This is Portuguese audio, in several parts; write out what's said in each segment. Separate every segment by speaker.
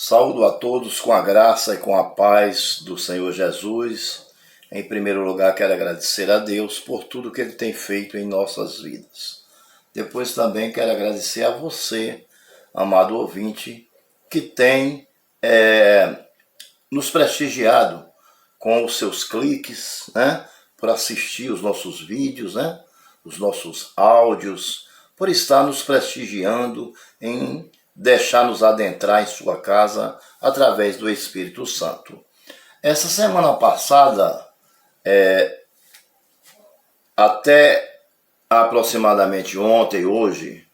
Speaker 1: Saúdo a todos com a graça e com a paz do Senhor Jesus. Em primeiro lugar, quero agradecer a Deus por tudo que Ele tem feito em nossas vidas. Depois também quero agradecer a você, amado ouvinte, que tem nos prestigiado com os seus cliques, por assistir os nossos vídeos, os nossos áudios, por estar nos prestigiando em deixar-nos adentrar em sua casa através do Espírito Santo. Essa semana passada, até aproximadamente ontem e hoje,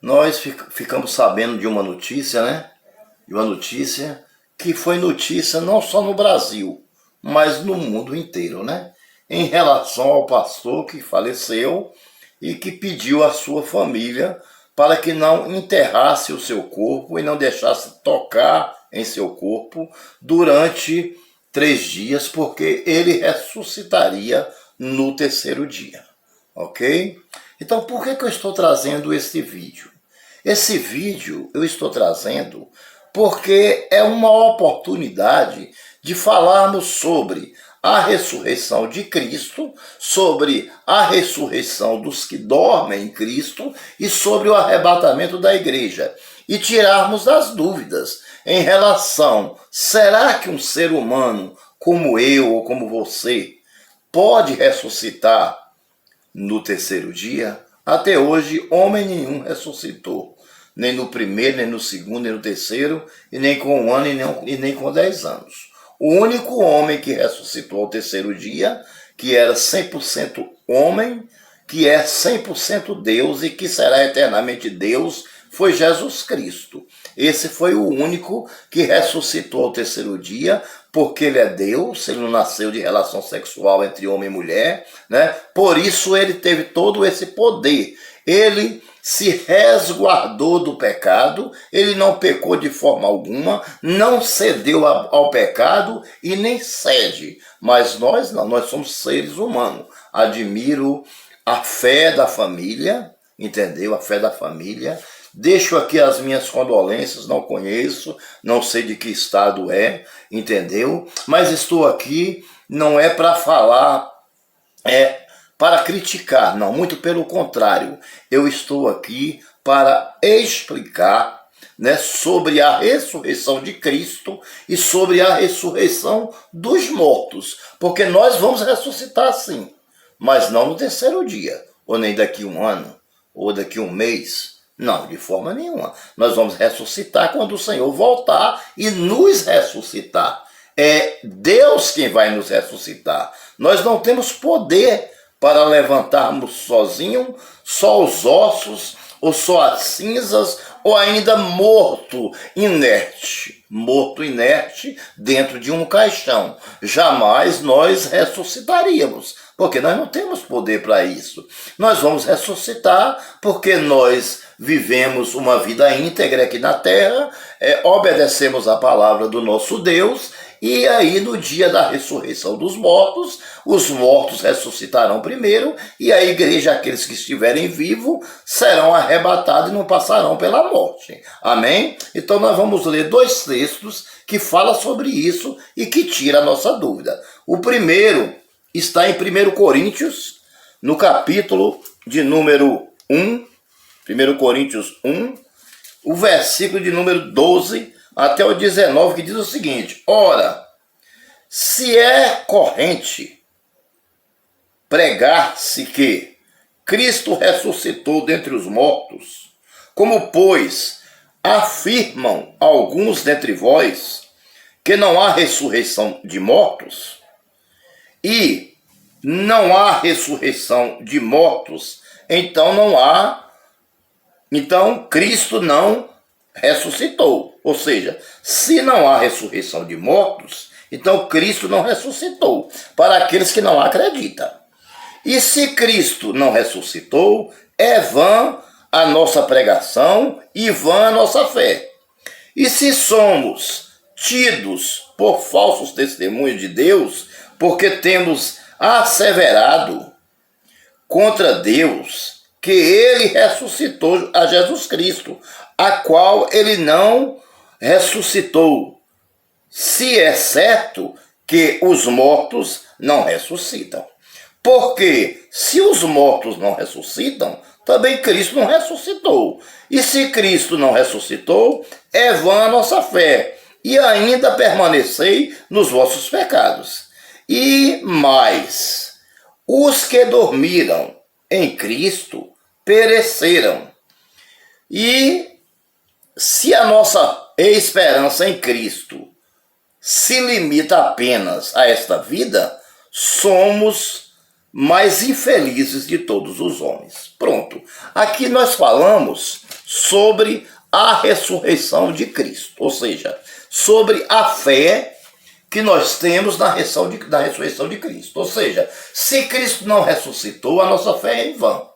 Speaker 1: nós ficamos sabendo de uma notícia, De uma notícia que foi notícia não só no Brasil, mas no mundo inteiro, Em relação ao pastor que faleceu e que pediu à sua família para que não enterrasse o seu corpo e não deixasse tocar em seu corpo durante 3 dias, porque ele ressuscitaria no 3º dia, ok? Então, por que eu estou trazendo este vídeo? Esse vídeo eu estou trazendo porque é uma oportunidade de falarmos sobre a ressurreição de Cristo, sobre a ressurreição dos que dormem em Cristo e sobre o arrebatamento da igreja. E tirarmos as dúvidas em relação, será que um ser humano como eu ou como você pode ressuscitar no 3º dia? Até hoje, homem nenhum ressuscitou. Nem no 1º, nem no 2º, nem no 3º, e nem com 1 ano e nem com 10 anos. O único homem que ressuscitou ao 3º dia, que era 100% homem, que é 100% Deus e que será eternamente Deus, foi Jesus Cristo. Esse foi o único que ressuscitou ao 3º dia, porque ele é Deus, ele não nasceu de relação sexual entre homem e mulher, Por isso ele teve todo esse poder. Ele se resguardou do pecado, ele não pecou de forma alguma, não cedeu ao pecado e nem cede. Mas nós não, nós somos seres humanos. Admiro a fé da família, entendeu? A fé da família. Deixo aqui as minhas condolências, não conheço, não sei de que estado é, entendeu? Mas estou aqui, não é para falar, para criticar, não, muito pelo contrário. Eu estou aqui para explicar, sobre a ressurreição de Cristo e sobre a ressurreição dos mortos. Porque nós vamos ressuscitar sim, mas não no 3º dia, ou nem daqui 1 ano, ou daqui 1 mês. Não, de forma nenhuma. Nós vamos ressuscitar quando o Senhor voltar e nos ressuscitar. É Deus quem vai nos ressuscitar. Nós não temos poder para levantarmos sozinho, só os ossos, ou só as cinzas, ou ainda morto inerte dentro de um caixão. Jamais nós ressuscitaríamos, porque nós não temos poder para isso. Nós vamos ressuscitar porque nós vivemos uma vida íntegra aqui na terra, obedecemos a palavra do nosso Deus, e aí no dia da ressurreição dos mortos, os mortos ressuscitarão primeiro, e a igreja, aqueles que estiverem vivos, serão arrebatados e não passarão pela morte. Amém? Então nós vamos ler 2 textos que falam sobre isso e que tiram a nossa dúvida. O primeiro está em 1 Coríntios, no capítulo de número 1, 1 Coríntios 1, o versículo de número 12 até o 19, que diz o seguinte: ora, se é corrente pregar-se que Cristo ressuscitou dentre os mortos, como, pois, afirmam alguns dentre vós que não há ressurreição de mortos, e não há ressurreição de mortos, então Cristo não ressuscitou. Ou seja, se não há ressurreição de mortos, então Cristo não ressuscitou, para aqueles que não acreditam. E se Cristo não ressuscitou, é vã a nossa pregação e vã a nossa fé. E se somos tidos por falsos testemunhos de Deus, porque temos asseverado contra Deus que ele ressuscitou a Jesus Cristo, a qual ele não ressuscitou, se é certo que os mortos não ressuscitam. Porque se os mortos não ressuscitam, também Cristo não ressuscitou. E se Cristo não ressuscitou, é vã a nossa fé, e ainda permanecei nos vossos pecados. E mais, os que dormiram em Cristo pereceram. E se a nossa esperança em Cristo se limita apenas a esta vida, somos mais infelizes de todos os homens. Pronto. Aqui nós falamos sobre a ressurreição de Cristo, ou seja, sobre a fé que nós temos na ressurreição de Cristo. Ou seja, se Cristo não ressuscitou, a nossa fé é em vão,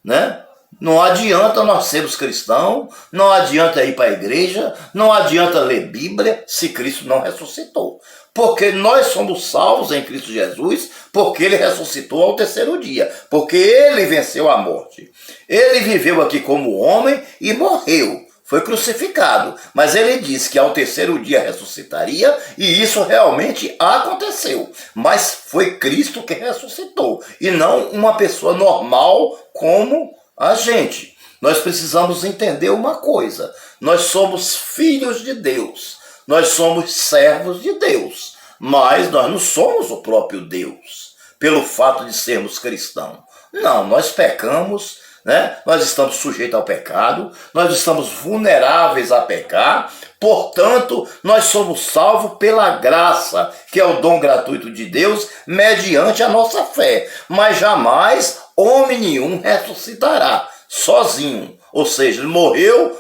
Speaker 1: né? Não adianta nós sermos cristãos, não adianta ir para a igreja, não adianta ler Bíblia se Cristo não ressuscitou. Porque nós somos salvos em Cristo Jesus, porque Ele ressuscitou ao terceiro dia, porque Ele venceu a morte. Ele viveu aqui como homem e morreu, foi crucificado, mas Ele disse que ao terceiro dia ressuscitaria, e isso realmente aconteceu. Mas foi Cristo que ressuscitou, e não uma pessoa normal como a gente. Nós precisamos entender uma coisa: nós somos filhos de Deus, nós somos servos de Deus, mas nós não somos o próprio Deus, pelo fato de sermos cristãos. Não, nós pecamos, né? Nós estamos sujeitos ao pecado, nós estamos vulneráveis a pecar, portanto, nós somos salvos pela graça, que é o dom gratuito de Deus, mediante a nossa fé. Mas jamais homem nenhum ressuscitará sozinho. Ou seja, ele morreu,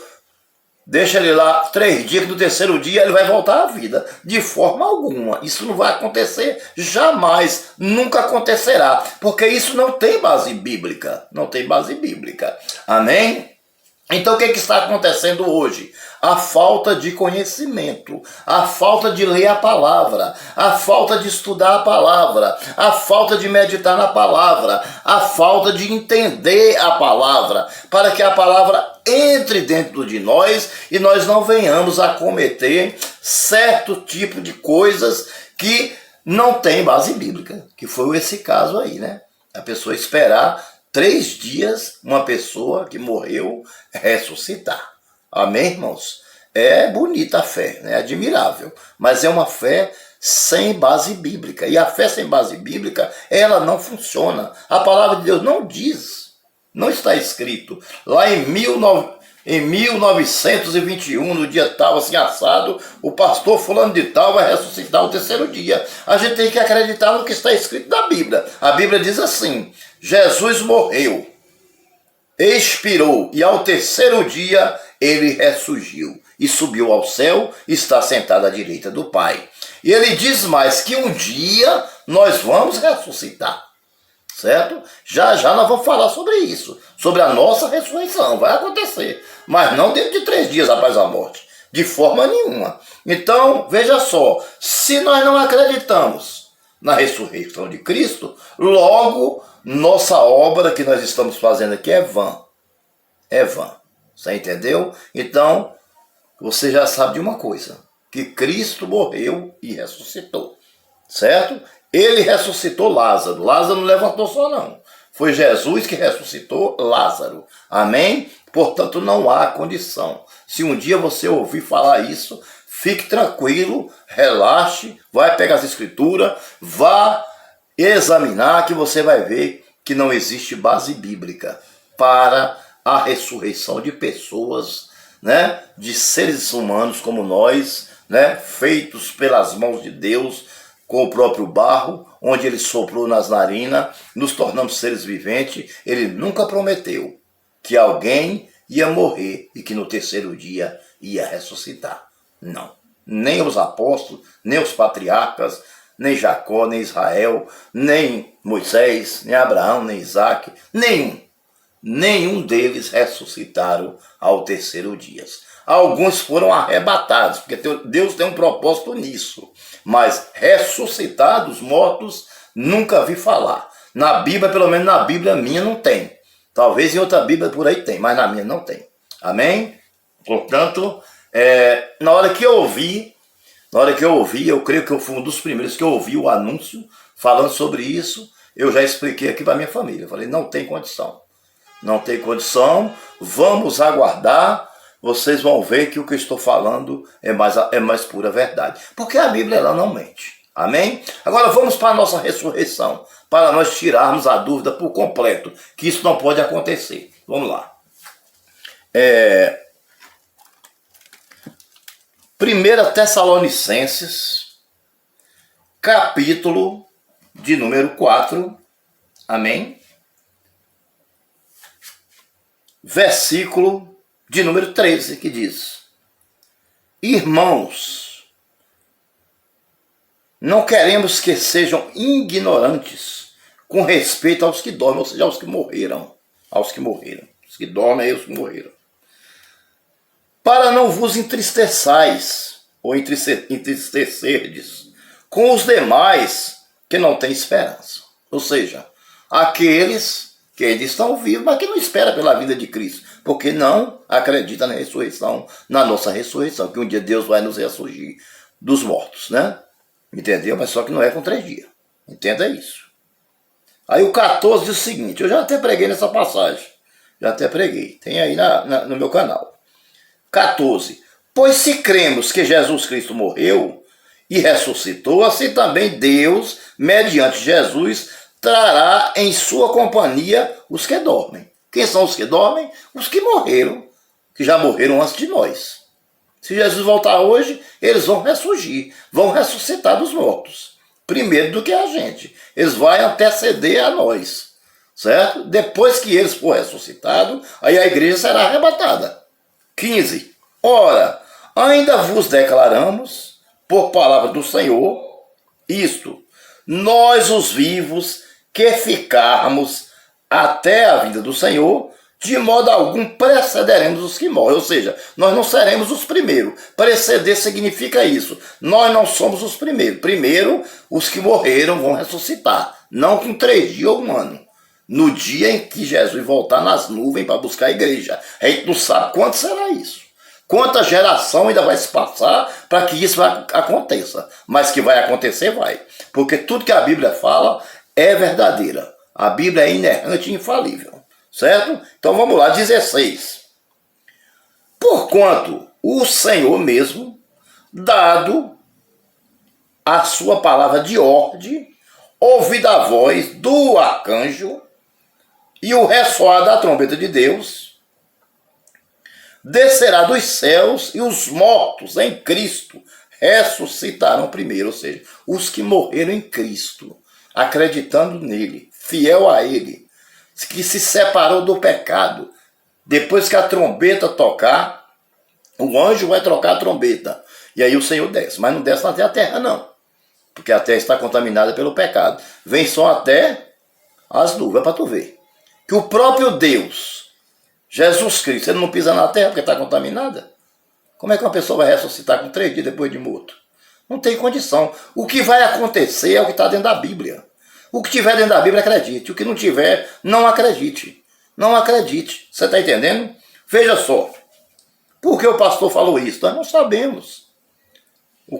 Speaker 1: deixa ele lá 3 dias, que no terceiro dia ele vai voltar à vida. De forma alguma. Isso não vai acontecer jamais. Nunca acontecerá. Porque isso não tem base bíblica. Não tem base bíblica. Amém? Então o que está acontecendo hoje? A falta de conhecimento, a falta de ler a palavra, a falta de estudar a palavra, a falta de meditar na palavra, a falta de entender a palavra, para que a palavra entre dentro de nós e nós não venhamos a cometer certo tipo de coisas que não tem base bíblica, que foi esse caso aí, né? A pessoa esperar 3 dias, uma pessoa que morreu ressuscitar. Amém, irmãos? É bonita a fé, é admirável, mas é uma fé sem base bíblica. E a fé sem base bíblica, ela não funciona. A palavra de Deus não diz, não está escrito. Lá em 1921, no dia tal, assim assado, o pastor fulano de tal vai ressuscitar no terceiro dia. A gente tem que acreditar no que está escrito na Bíblia. A Bíblia diz assim: Jesus morreu, expirou, e ao terceiro dia ele ressurgiu e subiu ao céu, está sentado à direita do Pai. E ele diz mais que um dia nós vamos ressuscitar, certo? Já já nós vamos falar sobre isso, sobre a nossa ressurreição, vai acontecer, mas não dentro de 3 dias após a morte, de forma nenhuma. Então, veja só, se nós não acreditamos na ressurreição de Cristo, logo nossa obra que nós estamos fazendo aqui é vã. É vã. Você entendeu? Então, você já sabe de uma coisa, que Cristo morreu e ressuscitou, certo? Ele ressuscitou Lázaro. Lázaro não levantou só não. Foi Jesus que ressuscitou Lázaro. Amém? Portanto, não há condição. Se um dia você ouvir falar isso, fique tranquilo, relaxe, vai pegar as escrituras, vá examinar, que você vai ver que não existe base bíblica para a ressurreição de pessoas, né, de seres humanos como nós, né, feitos pelas mãos de Deus, com o próprio barro, onde ele soprou nas narinas, nos tornamos seres viventes. Ele nunca prometeu que alguém ia morrer e que no terceiro dia ia ressuscitar. Não. Nem os apóstolos, nem os patriarcas, nem Jacó, nem Israel, nem Moisés, nem Abraão, nem Isaac, nenhum deles ressuscitaram ao terceiro dia. Alguns foram arrebatados, porque Deus tem um propósito nisso. Mas ressuscitados, mortos, nunca vi falar. Na Bíblia, pelo menos na Bíblia minha, não tem. Talvez em outra Bíblia por aí tem, mas na minha não tem. Amém? Portanto, Na hora que eu ouvi, eu creio que eu fui um dos primeiros que eu ouvi o anúncio falando sobre isso, eu já expliquei aqui para minha família. Eu falei, não tem condição. Não tem condição, vamos aguardar, vocês vão ver que o que eu estou falando é mais pura verdade. Porque a Bíblia, ela não mente. Amém? Agora vamos para a nossa ressurreição, para nós tirarmos a dúvida por completo, que isso não pode acontecer. Vamos lá. 1 Tessalonicenses, capítulo de número 4, amém? Versículo de número 13, que diz: Irmãos, não queremos que sejam ignorantes com respeito aos que dormem, ou seja, aos que morreram. Os que dormem e os que morreram. Para não vos entristeçais, ou entristecerdes, com os demais que não têm esperança. Ou seja, aqueles que ainda estão vivos, mas que não esperam pela vida de Cristo, porque não acreditam na ressurreição, na nossa ressurreição, que um dia Deus vai nos ressurgir dos mortos, né? Entendeu? Mas só que não é com 3 dias. Entenda isso. Aí o 14 diz o seguinte, eu já até preguei nessa passagem, tem aí no meu canal. 14. Pois se cremos que Jesus Cristo morreu e ressuscitou, assim também Deus, mediante Jesus, trará em sua companhia os que dormem. Quem são os que dormem? Os que morreram, que já morreram antes de nós. Se Jesus voltar hoje, eles vão ressurgir, vão ressuscitar dos mortos. Primeiro do que a gente. Eles vão anteceder a nós, certo? Depois que eles for ressuscitados, aí a igreja será arrebatada. 15. Ora, ainda vos declaramos, por palavra do Senhor, isto, nós os vivos que ficarmos até a vinda do Senhor, de modo algum precederemos os que morrem. Ou seja, nós não seremos os primeiros. Preceder significa isso. Nós não somos os primeiros. Primeiro, os que morreram vão ressuscitar. Não com 3 dias ou 1 ano. No dia em que Jesus voltar nas nuvens para buscar a igreja. A gente não sabe quando será isso. Quanta geração ainda vai se passar para que isso aconteça. Mas que vai acontecer, vai. Porque tudo que a Bíblia fala é verdadeira. A Bíblia é inerrante e infalível. Certo? Então vamos lá, 16. Porquanto o Senhor mesmo, dado a sua palavra de ordem, ouvida a voz do arcanjo e o ressoar da trombeta de Deus, descerá dos céus e os mortos em Cristo ressuscitarão primeiro. Ou seja, os que morreram em Cristo, acreditando nele, fiel a ele, que se separou do pecado. Depois que a trombeta tocar, o anjo vai trocar a trombeta. E aí o Senhor desce. Mas não desce até a terra, não. Porque a terra está contaminada pelo pecado. Vem só até as nuvens, para tu ver. Que o próprio Deus, Jesus Cristo, ele não pisa na terra porque está contaminada? Como é que uma pessoa vai ressuscitar com 3 dias depois de morto? Não tem condição. O que vai acontecer é o que está dentro da Bíblia. O que tiver dentro da Bíblia, acredite. O que não tiver, não acredite. Não acredite. Você está entendendo? Veja só. Por que o pastor falou isso? Nós não sabemos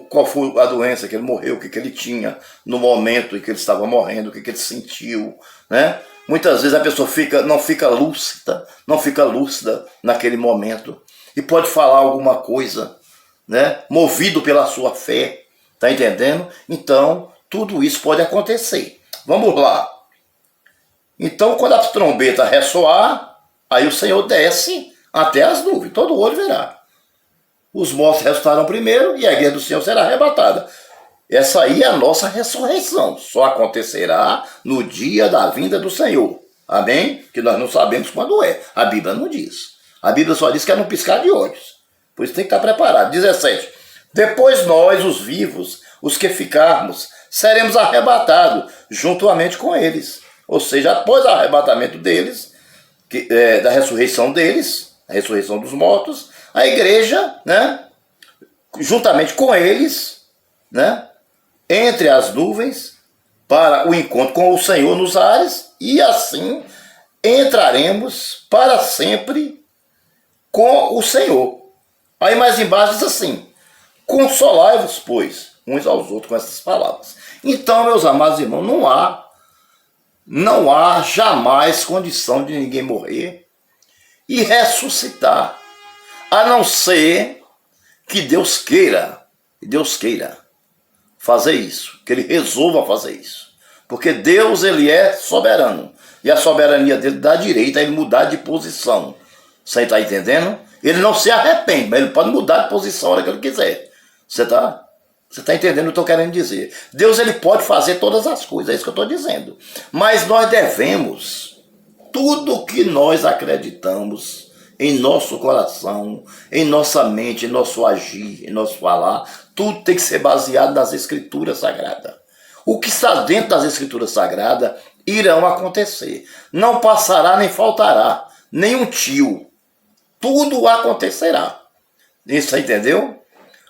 Speaker 1: qual foi a doença que ele morreu, o que ele tinha no momento em que ele estava morrendo, o que ele sentiu, né? Muitas vezes a pessoa não fica lúcida naquele momento e pode falar alguma coisa, né? Movido pela sua fé. Está entendendo? Então, tudo isso pode acontecer. Vamos lá. Então, quando a trombeta ressoar, aí o Senhor desce até as nuvens. Todo olho verá. Os mortos ressuscitarão primeiro e a igreja do Senhor será arrebatada. Essa aí é a nossa ressurreição. Só acontecerá no dia da vinda do Senhor. Amém? Que nós não sabemos quando é. A Bíblia não diz. A Bíblia só diz que é num piscar de olhos. Por isso tem que estar preparado. 17. Depois nós, os vivos, os que ficarmos, seremos arrebatados juntamente com eles. Ou seja, após o arrebatamento deles, da ressurreição deles, a ressurreição dos mortos, a igreja, né, juntamente com eles, né, entre as nuvens, para o encontro com o Senhor nos ares, e assim entraremos para sempre com o Senhor. Aí mais embaixo diz assim: consolai-vos, pois, uns aos outros com essas palavras. Então, meus amados irmãos, não há jamais condição de ninguém morrer e ressuscitar, a não ser que Deus queira fazer isso, que ele resolva fazer isso. Porque Deus, ele é soberano, e a soberania dele dá direito a ele mudar de posição. Você está entendendo? Ele não se arrepende, mas ele pode mudar de posição a hora que ele quiser. Você está entendendo o que eu estou querendo dizer? Deus, ele pode fazer todas as coisas, é isso que eu estou dizendo. Mas nós devemos, tudo que nós acreditamos em nosso coração, em nossa mente, em nosso agir, em nosso falar, tudo tem que ser baseado nas Escrituras Sagradas. O que está dentro das Escrituras Sagradas irão acontecer. Não passará nem faltará, nem um tio. Tudo acontecerá. Isso entendeu?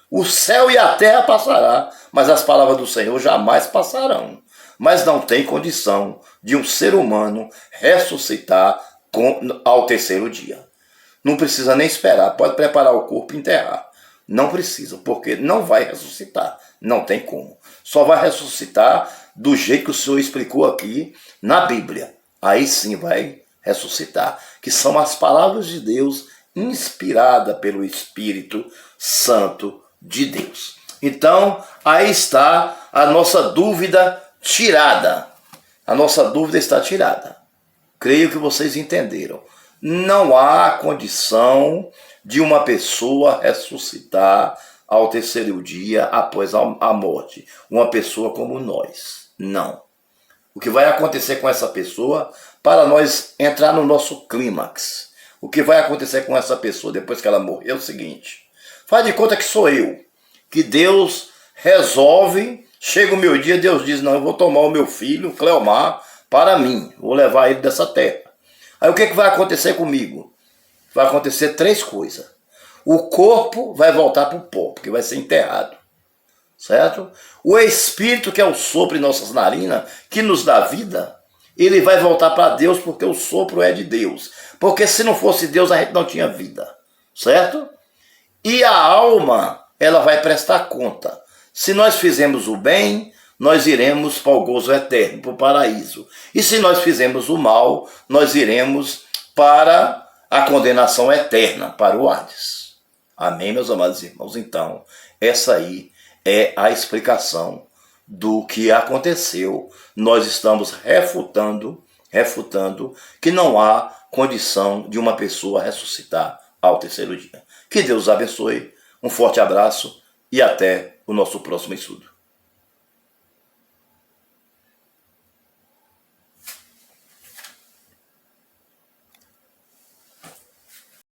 Speaker 1: O céu e a terra passará, mas as palavras do Senhor jamais passarão. Mas não tem condição de um ser humano ressuscitar ao terceiro dia. Não precisa nem esperar, pode preparar o corpo e enterrar. Não precisa, porque não vai ressuscitar, não tem como. Só vai ressuscitar do jeito que o Senhor explicou aqui na Bíblia. Aí sim vai ressuscitar, que são as palavras de Deus inspiradas pelo Espírito Santo de Deus. Então, aí está a nossa dúvida tirada. A nossa dúvida está tirada. Creio que vocês entenderam. Não há condição de uma pessoa ressuscitar ao terceiro dia após a morte. Uma pessoa como nós. Não. O que vai acontecer com essa pessoa, para nós entrar no nosso clímax, o que vai acontecer com essa pessoa depois que ela morrer é o seguinte: faz de conta que sou eu, que Deus resolve, chega o meu dia, Deus diz: não, eu vou tomar o meu filho, Cleomar, para mim, vou levar ele dessa terra. Aí o que vai acontecer comigo? Vai acontecer três coisas. O corpo vai voltar para o pó, porque vai ser enterrado. Certo? O espírito, que é o sopro em nossas narinas, que nos dá vida, ele vai voltar para Deus, porque o sopro é de Deus. Porque se não fosse Deus, a gente não tinha vida. Certo? E a alma, ela vai prestar conta. Se nós fizemos o bem, nós iremos para o gozo eterno, para o paraíso. E se nós fizemos o mal, nós iremos para a condenação eterna, para o Hades. Amém, meus amados irmãos? Então, essa aí é a explicação do que aconteceu. Nós estamos refutando que não há condição de uma pessoa ressuscitar ao terceiro dia. Que Deus abençoe, um forte abraço e até o nosso próximo estudo.